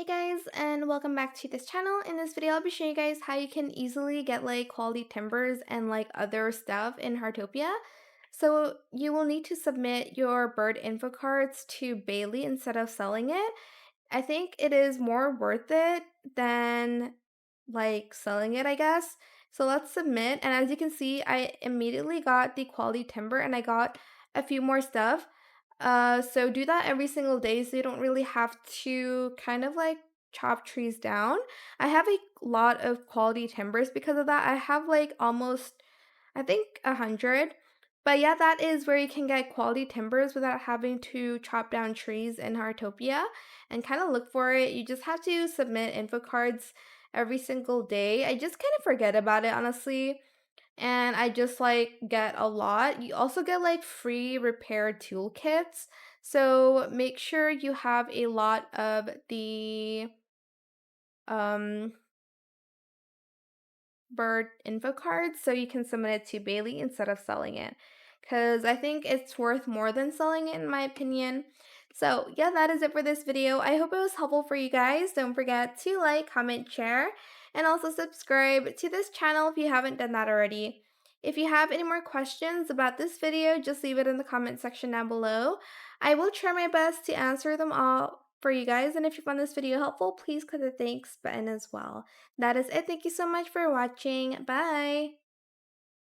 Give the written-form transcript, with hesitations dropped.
Hey guys, and welcome back to this channel. In this video, I'll be showing you guys how you can easily get like quality timbers and like other stuff in Heartopia. So you will need to submit your bird info cards to Bailey instead of selling it. I think it is more worth it than like selling it, I guess. So let's submit. And as you can see, I immediately got the quality timber and I got a few more stuff. So do that every single day so you don't really have to kind of like chop trees down. I have a lot of quality timbers because of that. I have like almost, I think, 100. But yeah, that is where you can get quality timbers without having to chop down trees in Heartopia and kind of look for it. You just have to submit info cards every single day. I just kind of forget about it, honestly, and I just like get a lot. You also get like free repair toolkits. So make sure you have a lot of the um bird info cards so you can submit it to Bailey instead of selling it. Because I think it's worth more than selling it, in my opinion. So, yeah, that is it for this video. I hope it was helpful for you guys. Don't forget to like, comment, share, and also subscribe to this channel if you haven't done that already. If you have any more questions about this video, just leave it in the comment section down below. I will try my best to answer them all for you guys. And if you found this video helpful, please click the thanks button as well. That is it. Thank you so much for watching. Bye.